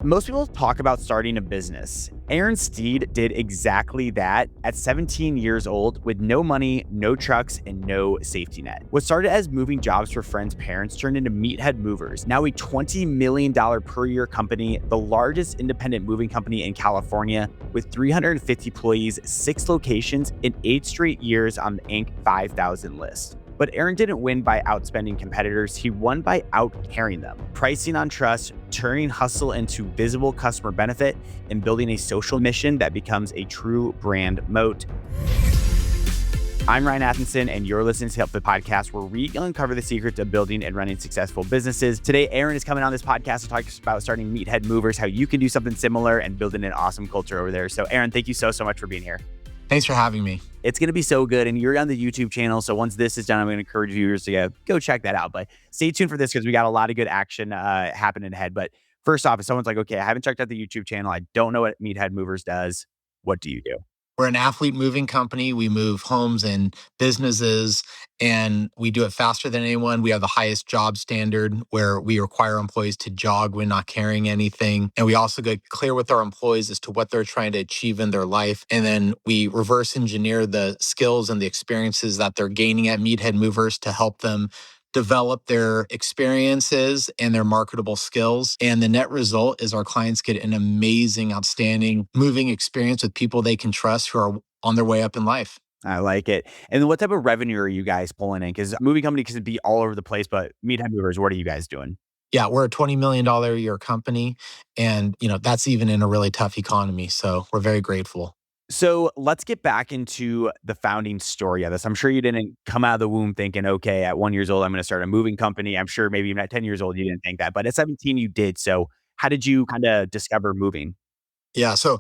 Most people talk about starting a business. Aaron Steed did exactly that at 17 years old with no money, no trucks, and no safety net. What started as moving jobs for friends' parents turned into Meathead Movers, now a $20 million per year company, the largest independent moving company in California with 350 employees, 6 locations, and 8 straight years on the Inc. 5000 list. But Aaron didn't win by outspending competitors. He won by outcarrying them, pricing on trust, turning hustle into visible customer benefit, and building a social mission that becomes a true brand moat. I'm Ryan Atkinson, and you're listening to UpFlip podcast, where we uncover the secrets of building and running successful businesses. Today, Aaron is coming on this podcast to talk about starting Meathead Movers, how you can do something similar and building an awesome culture over there. So, Aaron, thank you so much for being here. Thanks for having me. It's going to be so good. And you're on the YouTube channel. So once this is done, I'm going to encourage viewers to go check that out. But stay tuned for this because we got a lot of good action happening ahead. But first off, if someone's like, okay, I haven't checked out the YouTube channel, I don't know what Meathead Movers does, what do you do? We're an athlete moving company. We move homes and businesses, and we do it faster than anyone. We have the highest job standard where we require employees to jog when not carrying anything. And we also get clear with our employees as to what they're trying to achieve in their life. And then we reverse engineer the skills and the experiences that they're gaining at Meathead Movers to help them develop their experiences and their marketable skills. And the net result is our clients get an amazing, outstanding moving experience with people they can trust who are on their way up in life. I like it. And what type of revenue are you guys pulling in? Because a movie company can be all over the place, but Meathead Movers, what are you guys doing? Yeah, we're a $20 million a year company. And, that's even in a really tough economy. So we're very grateful. So let's get back into the founding story of this. I'm sure you didn't come out of the womb thinking, okay, at 1 year old, I'm going to start a moving company. I'm sure maybe even at 10 years old, you didn't think that, but at 17, you did. So how did you kind of discover moving? Yeah. So,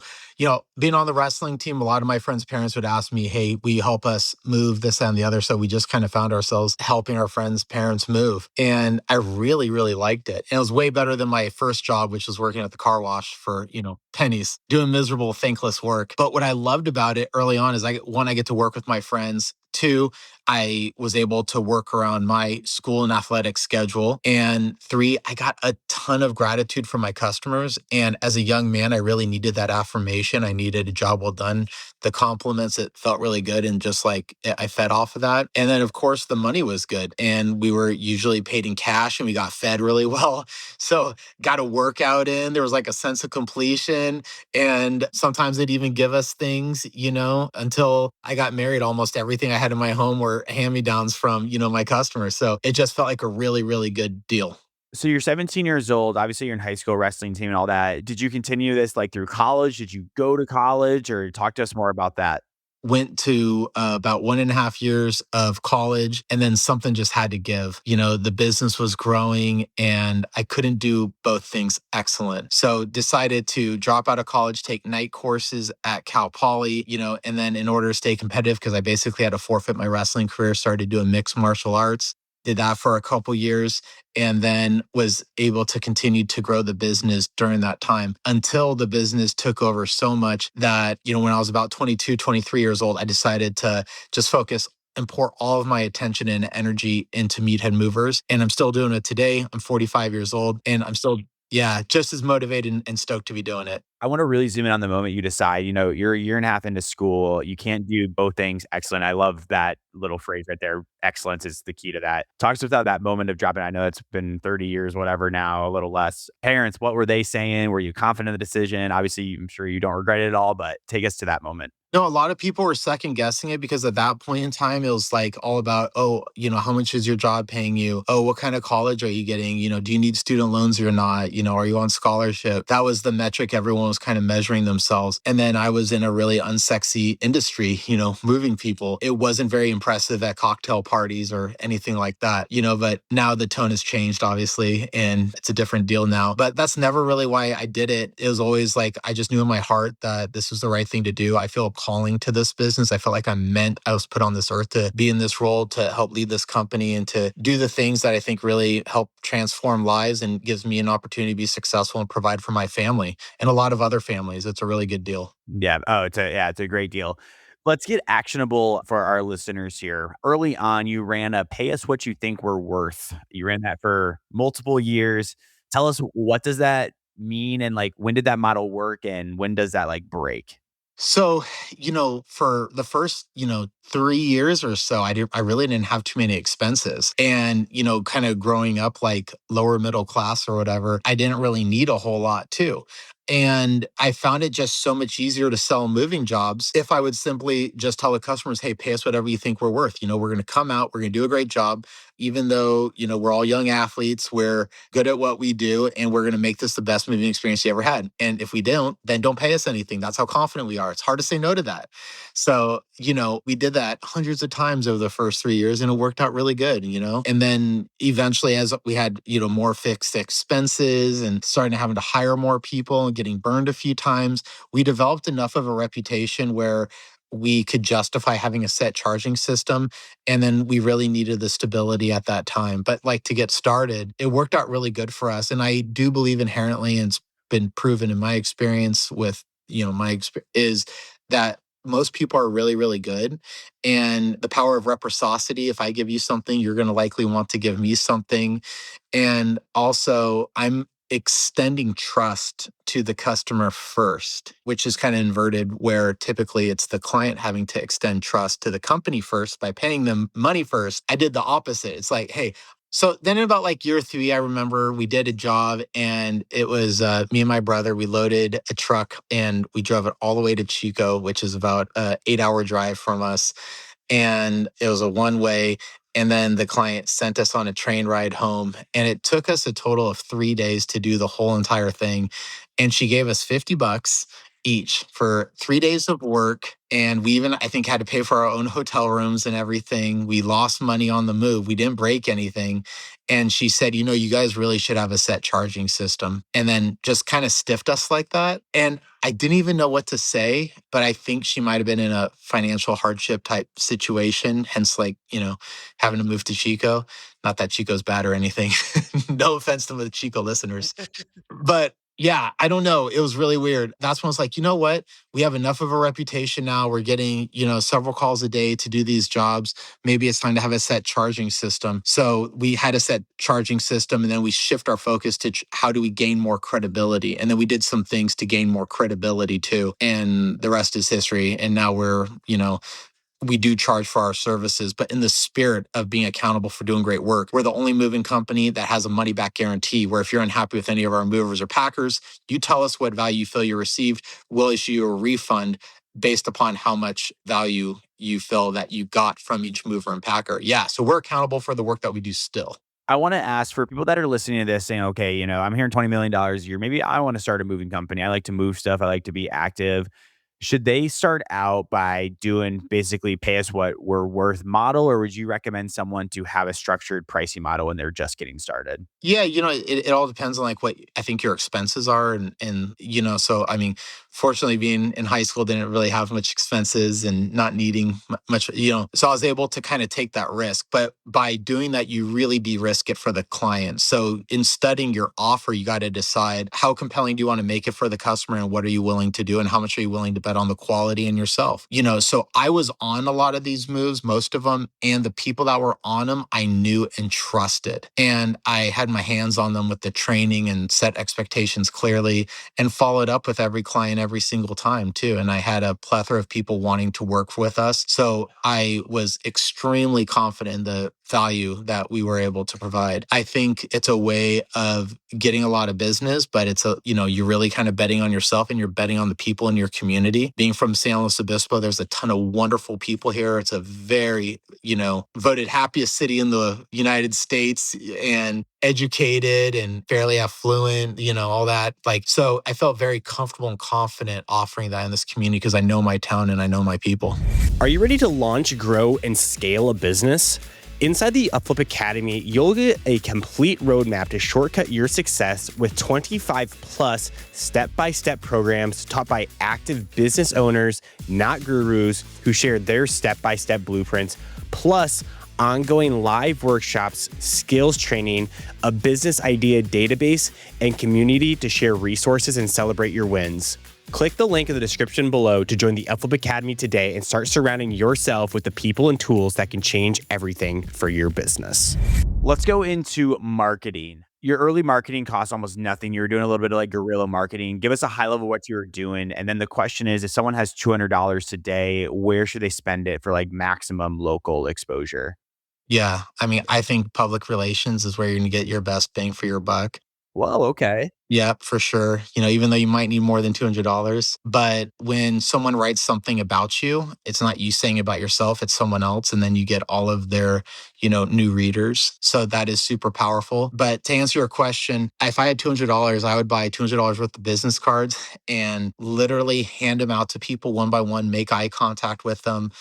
being on the wrestling team, a lot of my friends' parents would ask me, hey, will you help us move this, that, and the other? So we just kind of found ourselves helping our friends' parents move. And I really, really liked it. And it was way better than my first job, which was working at the car wash for, pennies, doing miserable, thankless work. But what I loved about it early on is I get to work with my friends. 2, I was able to work around my school and athletic schedule. And 3, I got a ton of gratitude from my customers. And as a young man, I really needed that affirmation. I needed a job well done. The compliments, it felt really good. And just like I fed off of that. And then, of course, the money was good. And we were usually paid in cash and we got fed really well. So got a workout in. There was like a sense of completion. And sometimes they'd even give us things, until I got married. Almost everything I had in my home were hand-me-downs from, my customers. So it just felt like a really, really good deal. So you're 17 years old. Obviously, you're in high school wrestling team and all that. Did you continue this through college? Did you go to college or talk to us more about that? Went to about 1.5 years of college, and then something just had to give. The business was growing and I couldn't do both things excellent. So decided to drop out of college, take night courses at Cal Poly, and then in order to stay competitive, because I basically had to forfeit my wrestling career, started doing mixed martial arts. Did that for a couple years and then was able to continue to grow the business during that time until the business took over so much that, when I was about 22, 23 years old, I decided to just focus and pour all of my attention and energy into Meathead Movers. And I'm still doing it today. I'm 45 years old and I'm still, just as motivated and stoked to be doing it. I want to really zoom in on the moment you decide, you're a year and a half into school. You can't do both things excellent. I love that little phrase right there. Excellence is the key to that. Talk to us about that moment of dropping. I know it's been 30 years, whatever now, a little less. Parents, what were they saying? Were you confident in the decision? Obviously, I'm sure you don't regret it at all, but take us to that moment. No, a lot of people were second guessing it because at that point in time, it was like all about, oh, how much is your job paying you? Oh, what kind of college are you getting? Do you need student loans or not? Are you on scholarship? That was the metric everyone was kind of measuring themselves. And then I was in a really unsexy industry, moving people. It wasn't very impressive at cocktail parties or anything like that, but now the tone has changed, obviously, and it's a different deal now. But that's never really why I did it. It was always like, I just knew in my heart that this was the right thing to do. I feel calling to this business. I felt like I was put on this earth to be in this role, to help lead this company and to do the things that I think really help transform lives and gives me an opportunity to be successful and provide for my family and a lot of other families. It's a really good deal. Yeah. Oh, it's a great deal. Let's get actionable for our listeners here. Early on, you ran a pay us what you think we're worth. You ran that for multiple years. Tell us, what does that mean? And like, when did that model work and when does that like break? So, for the first, 3 years or so, I really didn't have too many expenses. And, kind of growing up like lower middle class or whatever, I didn't really need a whole lot too. And I found it just so much easier to sell moving jobs if I would simply just tell the customers, hey, pay us whatever you think we're worth. We're going to come out, we're going to do a great job, even though, we're all young athletes, we're good at what we do, and we're going to make this the best moving experience you ever had. And if we don't, then don't pay us anything. That's how confident we are. It's hard to say no to that. So, we did that hundreds of times over the first 3 years and it worked out really good. And then eventually, as we had, more fixed expenses and starting to having to hire more people and getting burned a few times, we developed enough of a reputation where we could justify having a set charging system. And then we really needed the stability at that time. But like to get started, it worked out really good for us. And I do believe inherently, and it's been proven in my experience with, is that most people are really, really good. And the power of reciprocity, if I give you something, you're going to likely want to give me something. And also, I'm extending trust to the customer first, which is kind of inverted, where typically it's the client having to extend trust to the company first by paying them money first. I did the opposite. It's like, hey, so then in about like year 3, I remember we did a job and it was me and my brother. We loaded a truck and we drove it all the way to Chico, which is about an 8-hour drive from us. And it was a one way. And then the client sent us on a train ride home. And it took us a total of 3 days to do the whole entire thing. And she gave us $50 each for 3 days of work. And we even, I think, had to pay for our own hotel rooms and everything. We lost money on the move. We didn't break anything. And she said, you guys really should have a set charging system. And then just kind of stiffed us like that. And I didn't even know what to say, but I think she might have been in a financial hardship type situation, hence like, having to move to Chico. Not that Chico's bad or anything. No offense to the Chico listeners. But yeah, I don't know. It was really weird. That's when I was like, you know what? We have enough of a reputation now. We're getting, several calls a day to do these jobs. Maybe it's time to have a set charging system. So we had a set charging system and then we shift our focus to how do we gain more credibility? And then we did some things to gain more credibility too. And the rest is history. And now we're, we do charge for our services, but in the spirit of being accountable for doing great work. We're the only moving company that has a money back guarantee where if you're unhappy with any of our movers or packers, you tell us what value you feel you received. We'll issue you a refund based upon how much value you feel that you got from each mover and packer. Yeah, so we're accountable for the work that we do still. I want to ask for people that are listening to this saying, okay, I'm hearing $20 million a year. Maybe I want to start a moving company. I like to move stuff. I like to be active. Should they start out by doing basically pay us what we're worth model, or would you recommend someone to have a structured pricing model when they're just getting started? Yeah, it all depends on like what I think your expenses are. And so I mean, fortunately being in high school, didn't really have much expenses and not needing much, so I was able to kind of take that risk. But by doing that, you really de-risk it for the client. So in studying your offer, you got to decide how compelling do you want to make it for the customer and what are you willing to do and how much are you willing to bet on the quality and yourself. So I was on a lot of these moves, most of them, and the people that were on them, I knew and trusted. And I had my hands on them with the training and set expectations clearly and followed up with every client every single time too. And I had a plethora of people wanting to work with us. So I was extremely confident in the value that we were able to provide. I think it's a way of getting a lot of business, but it's you're really kind of betting on yourself and you're betting on the people in your community. Being from San Luis Obispo, there's a ton of wonderful people here. It's a very, voted happiest city in the United States and educated and fairly affluent, all that. So I felt very comfortable and confident offering that in this community because I know my town and I know my people. Are you ready to launch, grow, and scale a business? Inside the UpFlip Academy, you'll get a complete roadmap to shortcut your success with 25 plus step-by-step programs taught by active business owners, not gurus, who share their step-by-step blueprints, plus ongoing live workshops, skills training, a business idea database, and community to share resources and celebrate your wins. Click the link in the description below to join the UpFlip Academy today and start surrounding yourself with the people and tools that can change everything for your business. Let's go into marketing. Your early marketing costs almost nothing. You were doing a little bit of like guerrilla marketing. Give us a high level of what you were doing. And then the question is, if someone has $200 today, where should they spend it for like maximum local exposure? Yeah. I mean, I think public relations is where you're going to get your best bang for your buck. Whoa, okay. Yeah, for sure. Even though you might need more than $200, but when someone writes something about you, it's not you saying about yourself, it's someone else. And then you get all of their, new readers. So that is super powerful. But to answer your question, if I had $200, I would buy $200 worth of business cards and literally hand them out to people one by one, make eye contact with them,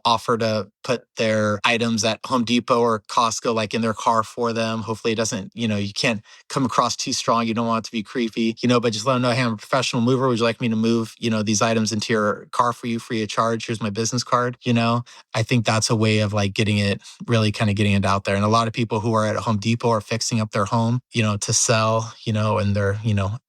offer to put their items at Home Depot or Costco, like in their car for them. Hopefully it doesn't, you can't come across too strong. You don't want it to be creepy, but just let them know, hey, I'm a professional mover. Would you like me to move, these items into your car for you free of charge? Here's my business card. I think that's a way of like really kind of getting it out there. And a lot of people who are at Home Depot are fixing up their home, to sell, and they're,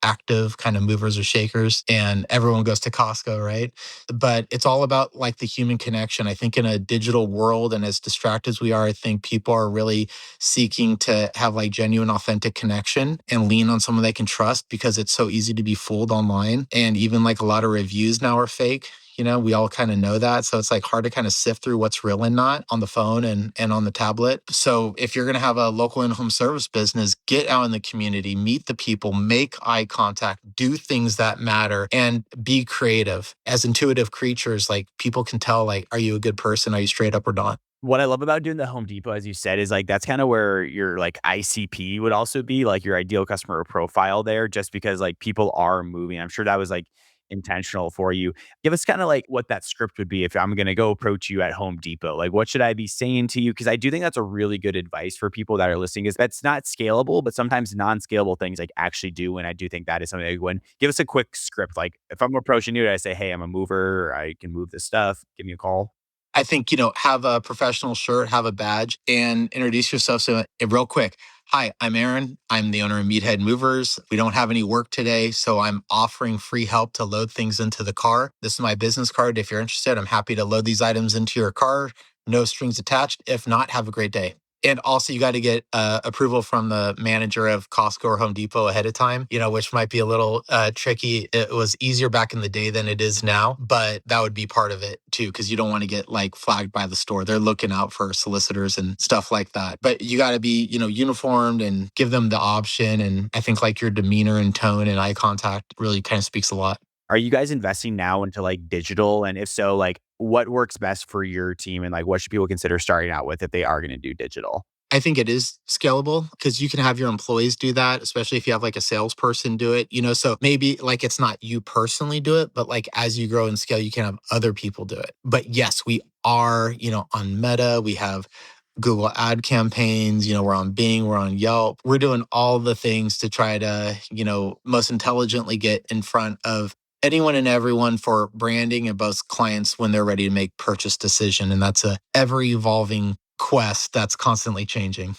active kind of movers or shakers. And everyone goes to Costco, right? But it's all about like the human connection. I think in a digital world and as distracted as we are, I think people are really seeking to have like genuine, authentic connection and lean on someone they can trust because it's so easy to be fooled online. And even like a lot of reviews now are fake. We all kind of know that. So it's like hard to kind of sift through what's real and not on the phone and on the tablet. So if you're going to have a local in-home service business, get out in the community, meet the people, make eye contact, do things that matter, and be creative. As intuitive creatures, like people can tell, like, are you a good person? Are you straight up or not? What I love about doing the Home Depot, as you said, is like that's kind of where your like ICP would also be, like your ideal customer profile there, just because like people are moving. I'm sure that was like intentional for you. Give us kind of like what that script would be if I'm going to go approach you at Home Depot. Like, what should I be saying to you? Because I do think that's a really good advice for people that are listening. Is that's not scalable, but sometimes non-scalable things like actually do. And I do think that is something like when give us a quick script. Like, if I'm approaching you, I say, "Hey, I'm a mover. I can move this stuff. Give me a call." I think, have a professional shirt, have a badge, and introduce yourself. So, real quick, hi, I'm Aaron. I'm the owner of Meathead Movers. We don't have any work today, so I'm offering free help to load things into the car. This is my business card. If you're interested, I'm happy to load these items into your car. No strings attached. If not, have a great day. And also, you got to get approval from the manager of Costco or Home Depot ahead of time, which might be a little tricky. It was easier back in the day than it is now, but that would be part of it too, because you don't want to get like flagged by the store. They're looking out for solicitors and stuff like that. But you got to be, uniformed and give them the option. And I think like your demeanor and tone and eye contact really kind of speaks a lot. Are you guys investing now into like digital? And if so, like what works best for your team and like what should people consider starting out with if they are going to do digital? I think it is scalable because you can have your employees do that, especially if you have like a salesperson do it, so maybe like it's not you personally do it, but like as you grow and scale, you can have other people do it. But yes, we are, on Meta, we have Google ad campaigns, we're on Bing, we're on Yelp. We're doing all the things to try to, most intelligently get in front of anyone and everyone for branding and both clients when they're ready to make purchase decision. And that's a ever evolving quest that's constantly changing. I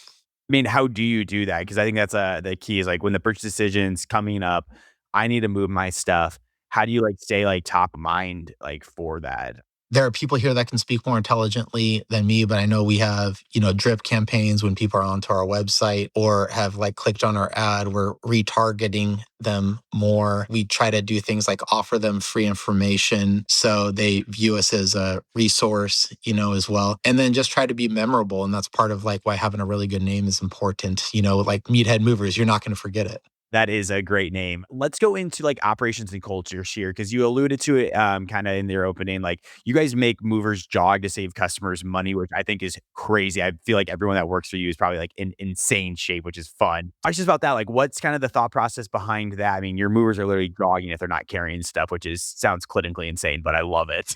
mean, how do you do that? Because I think that's the key is like when the purchase decision's coming up, I need to move my stuff. How do you like stay like top of mind like for that? There are people here that can speak more intelligently than me, but I know we have, drip campaigns when people are onto our website or have like clicked on our ad. We're retargeting them more. We try to do things like offer them free information so they view us as a resource, as well. And then just try to be memorable. And that's part of like why having a really good name is important. Like Meathead Movers, you're not going to forget it. That is a great name. Let's go into like operations and culture here because you alluded to it kind of in your opening. Like you guys make movers jog to save customers money, which I think is crazy. I feel like everyone that works for you is probably like in insane shape, which is fun. I was just about that. Like, what's kind of the thought process behind that? I mean, your movers are literally jogging if they're not carrying stuff, which is sounds clinically insane, but I love it.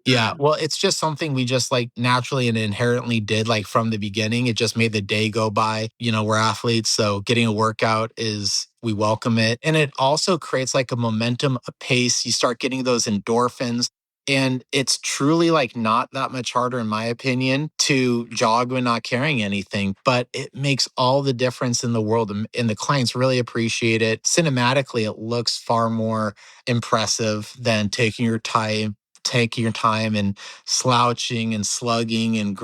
Yeah, well, it's just something we just like naturally and inherently did like from the beginning. It just made the day go by. We're athletes, so getting a workout is we welcome it. And it also creates like a momentum, a pace. You start getting those endorphins. And it's truly like not that much harder, in my opinion, to jog when not carrying anything, but it makes all the difference in the world. And the clients really appreciate it. Cinematically, it looks far more impressive than taking your time and slouching and slugging. And,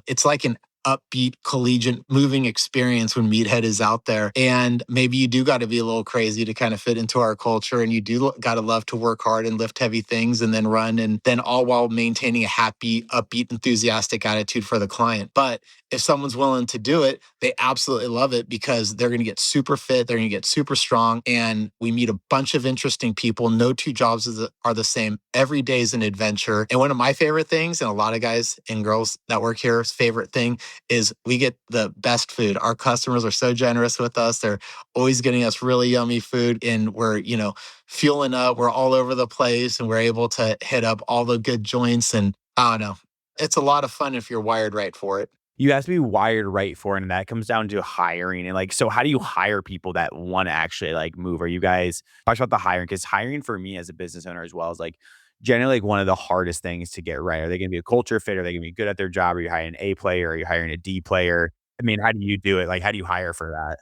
it's like an upbeat, collegiate, moving experience when Meathead is out there. And maybe you do got to be a little crazy to kind of fit into our culture. And you do got to love to work hard and lift heavy things and then run. And then all while maintaining a happy, upbeat, enthusiastic attitude for the client. But if someone's willing to do it, they absolutely love it because they're going to get super fit. They're going to get super strong. And we meet a bunch of interesting people. No two jobs are the same. Every day is an adventure. And one of my favorite things, and a lot of guys and girls that work here's favorite thing, is we get the best food. Our customers are so generous with us. They're always getting us really yummy food. And we're, fueling up. We're all over the place and we're able to hit up all the good joints. And I don't know. It's a lot of fun if you're wired right for it. You have to be wired right for it, and that comes down to hiring. And so how do you hire people that want to actually move? Are you guys talk about the hiring? Because hiring for me as a business owner as well is generally one of the hardest things to get right. Are they going to be a culture fit? Are they going to be good at their job? Are you hiring an A player? Are you hiring a D player? I mean, how do you do it? How do you hire for that?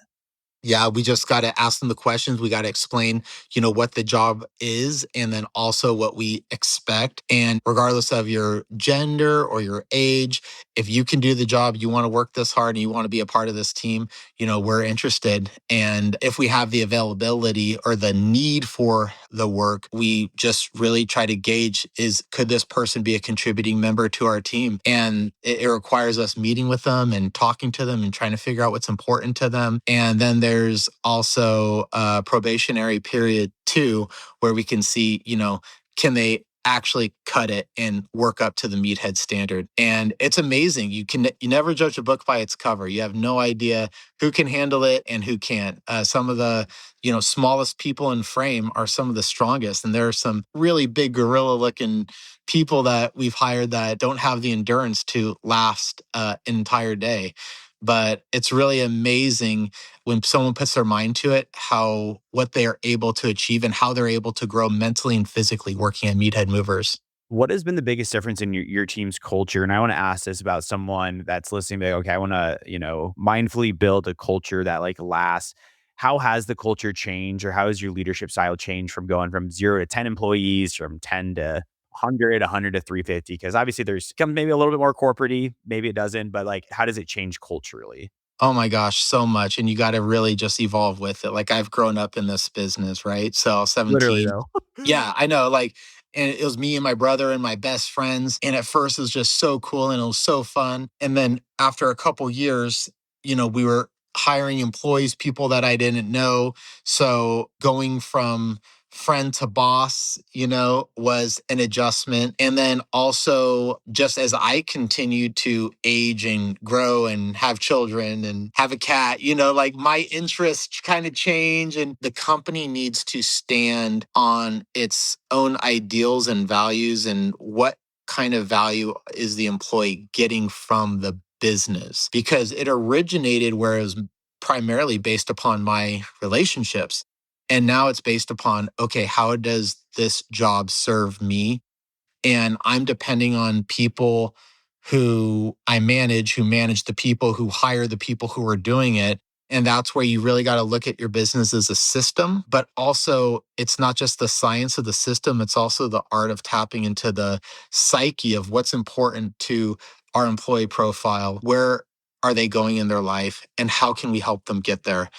Yeah, we just got to ask them the questions. We got to explain, what the job is and then also what we expect. And regardless of your gender or your age, if you can do the job, you want to work this hard and you want to be a part of this team, we're interested. And if we have the availability or the need for the work, we just really try to gauge could this person be a contributing member to our team? And it requires us meeting with them and talking to them and trying to figure out what's important to them. And then there's also a probationary period too, where we can see, can they actually cut it and work up to the Meathead standard. And it's amazing. You never judge a book by its cover. You have no idea who can handle it and who can't. Some of the, smallest people in frame are some of the strongest. And there are some really big gorilla looking people that we've hired that don't have the endurance to last an entire day. But it's really amazing when someone puts their mind to it, what they are able to achieve and how they're able to grow mentally and physically working at Meathead Movers. What has been the biggest difference in your team's culture? And I want to ask this about someone that's listening, okay, I want to, mindfully build a culture that lasts. How has the culture changed, or how has your leadership style changed from going from 0 to 10 employees, from 10 to 100 to 350? Because obviously there's maybe a little bit more corporate-y, maybe it doesn't, but how does it change culturally? Oh my gosh, so much. And you got to really just evolve with it. I've grown up in this business, right? So Literally 17. though. Yeah, I know. And it was me and my brother and my best friends. And at first it was just so cool and it was so fun. And then after a couple years, we were hiring employees, people that I didn't know. So going from friend to boss, was an adjustment. And then also just as I continued to age and grow and have children and have a cat, my interests kind of change, and the company needs to stand on its own ideals and values, and what kind of value is the employee getting from the business, because it originated where it was primarily based upon my relationships. And now it's based upon, okay, how does this job serve me? And I'm depending on people who I manage, who manage the people, who hire the people who are doing it. And that's where you really got to look at your business as a system. But also, it's not just the science of the system, it's also the art of tapping into the psyche of what's important to our employee profile. Where are they going in their life, and how can we help them get there?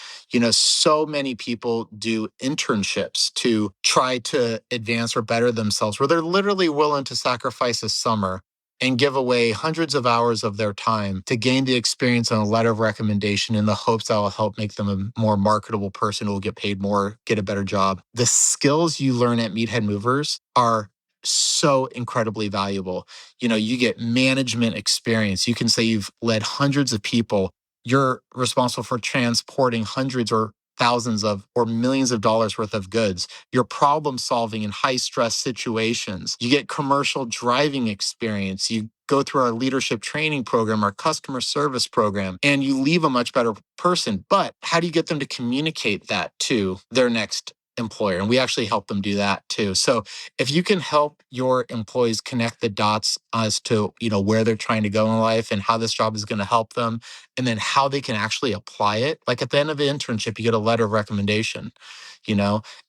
So many people do internships to try to advance or better themselves, where they're literally willing to sacrifice a summer and give away hundreds of hours of their time to gain the experience on a letter of recommendation in the hopes that will help make them a more marketable person who will get paid more, get a better job. The skills you learn at Meathead Movers are so incredibly valuable. You get management experience. You can say you've led hundreds of people. You're responsible for transporting hundreds or thousands of or millions of dollars worth of goods. You're problem solving in high stress situations. You get commercial driving experience. You go through our leadership training program, our customer service program, and you leave a much better person. But how do you get them to communicate that to their next employer? And we actually help them do that too. So if you can help your employees connect the dots as to, where they're trying to go in life and how this job is going to help them, and then how they can actually apply it. At the end of the internship, you get a letter of recommendation,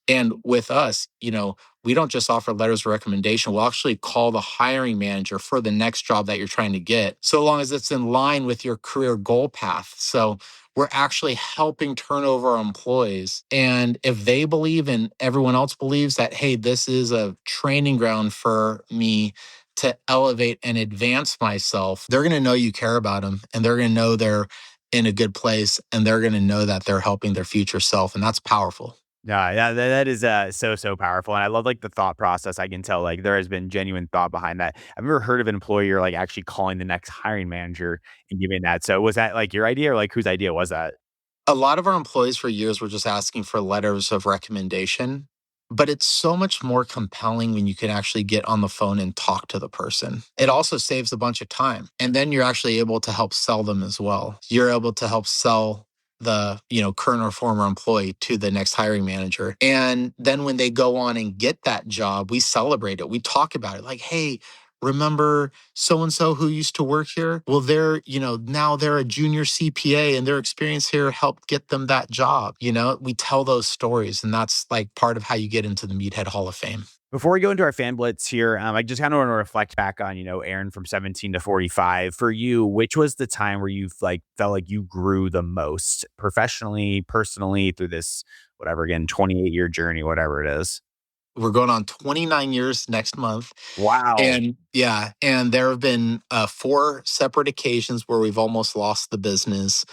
And with us, we don't just offer letters of recommendation. We'll actually call the hiring manager for the next job that you're trying to get, so long as it's in line with your career goal path. So we're actually helping turn over our employees. And if they believe and everyone else believes that, hey, this is a training ground for me to elevate and advance myself, they're going to know you care about them, and they're going to know they're in a good place, and they're going to know that they're helping their future self. And that's powerful. Yeah, that is so powerful, and I love like the thought process. I can tell like there has been genuine thought behind that. I've never heard of an employer like actually calling the next hiring manager and giving that. So was that like your idea, or like whose idea was that? A lot of our employees for years were just asking for letters of recommendation, but it's so much more compelling when you can actually get on the phone and talk to the person. It also saves a bunch of time. And then you're actually able to help sell them as well. You're able to help sell the, current or former employee to the next hiring manager. And then when they go on and get that job, we celebrate it. We talk about it like, hey, remember so and so who used to work here? Well, now they're a junior CPA, and their experience here helped get them that job. We tell those stories, and that's like part of how you get into the Meathead Hall of Fame. Before we go into our fan blitz here, I just kind of want to reflect back on, Aaron from 17 to 45. For you, which was the time where you like felt like you grew the most professionally, personally through this, whatever, again, 28-year journey, whatever it is? We're going on 29 years next month. Wow. And yeah, and there have been 4 separate occasions where we've almost lost the business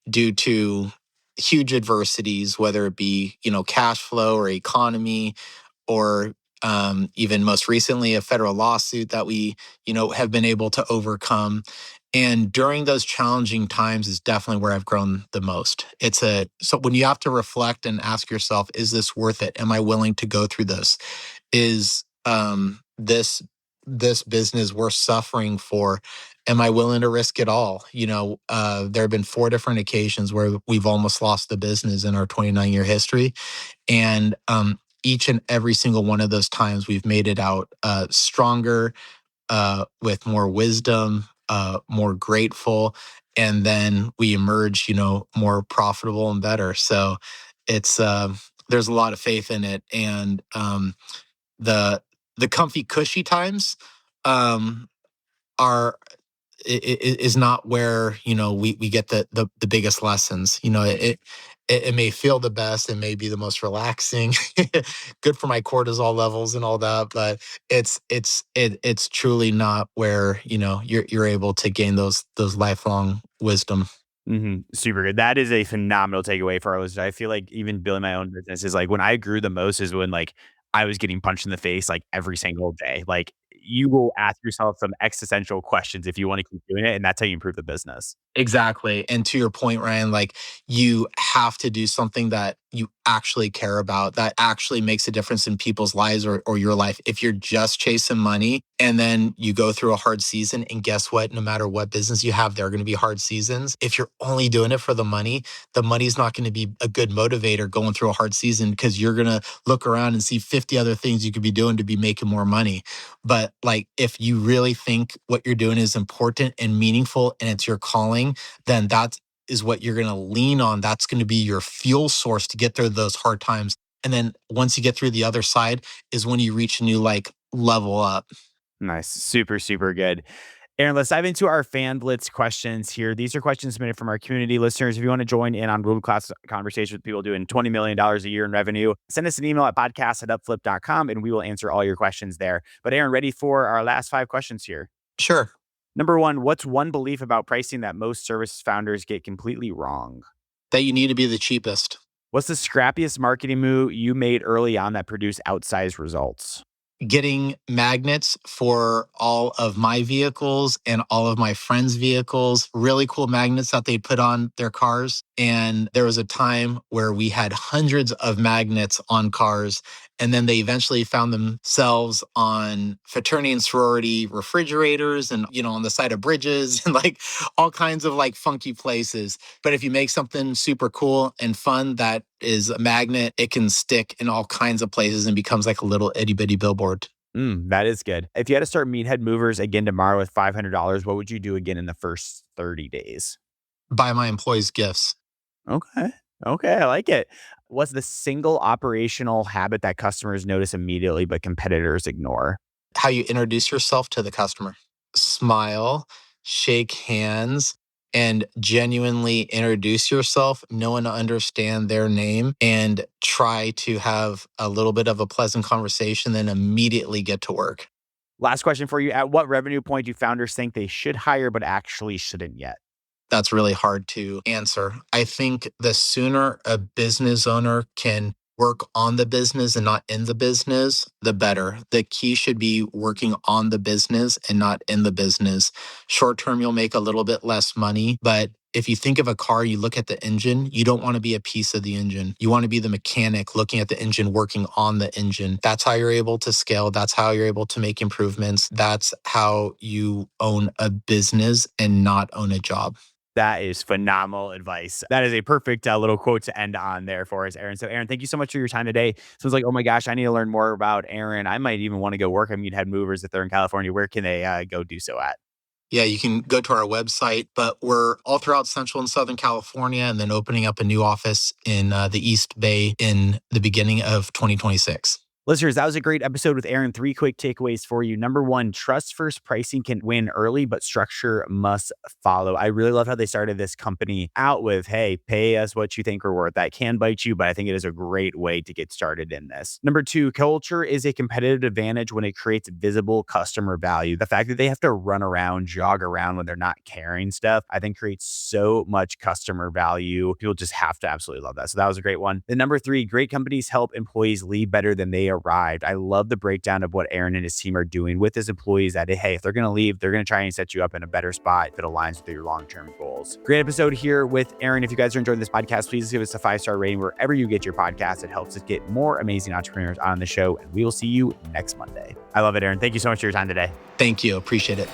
due to huge adversities, whether it be, cash flow or economy, or even most recently, a federal lawsuit that we, have been able to overcome. And during those challenging times is definitely where I've grown the most. So when you have to reflect and ask yourself, is this worth it? Am I willing to go through this? Is this business worth suffering for? Am I willing to risk it all? There have been 4 different occasions where we've almost lost the business in our 29-year history. And each and every single one of those times, we've made it out stronger, with more wisdom, more grateful, and then we emerge, more profitable and better. So it's there's a lot of faith in it, and the the comfy, cushy times um, are is not where we get the biggest lessons. It may feel the best, it may be the most relaxing, good for my cortisol levels and all that, but it's truly not where you're able to gain those lifelong wisdom. Super good. That is a phenomenal takeaway for our listeners. I feel like even building my own business is like when I grew the most is when like I was getting punched in the face like every single day. Like you will ask yourself some existential questions if you want to keep doing it, and that's how you improve the business. Exactly. And to your point, Ryan, like you have to do something that you actually care about, that actually makes a difference in people's lives, or your life. If you're just chasing money and then you go through a hard season, and guess what? No matter what business you have, there are going to be hard seasons. If you're only doing it for the money's not going to be a good motivator going through a hard season, because you're going to look around and see 50 other things you could be doing to be making more money. But like, if you really think what you're doing is important and meaningful and it's your calling, then that is what you're going to lean on. That's going to be your fuel source to get through those hard times. And then once you get through the other side is when you reach a new like level up. Nice. Super, super good. Aaron, let's dive into our fan blitz questions here. These are questions submitted from our community listeners. If you want to join in on world-class conversations with people doing $20 million a year in revenue, send us an email at podcast@upflip.com and we will answer all your questions there. But Aaron, ready for our last 5 questions here? Sure. Number 1, what's one belief about pricing that most service founders get completely wrong? That you need to be the cheapest. What's the scrappiest marketing move you made early on that produced outsized results? Getting magnets for all of my vehicles and all of my friends' vehicles, really cool magnets that they put on their cars. And there was a time where we had hundreds of magnets on cars. And then they eventually found themselves on fraternity and sorority refrigerators, and, on the side of bridges, and like all kinds of like funky places. But if you make something super cool and fun that is a magnet, it can stick in all kinds of places and becomes like a little itty bitty billboard. That is good. If you had to start Meathead Movers again tomorrow with $500, what would you do again in the first 30 days? Buy my employees gifts. Okay. Okay. I like it. What's the single operational habit that customers notice immediately but competitors ignore? How you introduce yourself to the customer. Smile, shake hands, and genuinely introduce yourself, know and understand their name, and try to have a little bit of a pleasant conversation, then immediately get to work. Last question for you. At what revenue point do founders think they should hire but actually shouldn't yet? That's really hard to answer. I think the sooner a business owner can work on the business and not in the business, the better. The key should be working on the business and not in the business. Short term, you'll make a little bit less money, but if you think of a car, you look at the engine, you don't want to be a piece of the engine. You want to be the mechanic looking at the engine, working on the engine. That's how you're able to scale. That's how you're able to make improvements. That's how you own a business and not own a job. That is phenomenal advice. That is a perfect little quote to end on there for us, Aaron. So, Aaron, thank you so much for your time today. Sounds like, oh my gosh, I need to learn more about Aaron. I might even want to go work at Meathead Movers if they're in California. Where can they go do so at? Yeah, you can go to our website, but we're all throughout Central and Southern California and then opening up a new office in the East Bay in the beginning of 2026. Listeners, that was a great episode with Aaron. 3 quick takeaways for you. Number 1, trust first pricing can win early, but structure must follow. I really love how they started this company out with, hey, pay us what you think we're worth. That can bite you, but I think it is a great way to get started in this. Number 2, culture is a competitive advantage when it creates visible customer value. The fact that they have to run around, jog around when they're not carrying stuff, I think creates so much customer value. People just have to absolutely love that. So that was a great one. Then number 3, great companies help employees leave better than they arrived. I love the breakdown of what Aaron and his team are doing with his employees that, hey, if they're going to leave, they're going to try and set you up in a better spot if it aligns with your long-term goals. Great episode here with Aaron. If you guys are enjoying this podcast, please give us a 5-star rating wherever you get your podcast. It helps us get more amazing entrepreneurs on the show, and we will see you next Monday. I love it, Aaron. Thank you so much for your time today. Thank you. Appreciate it.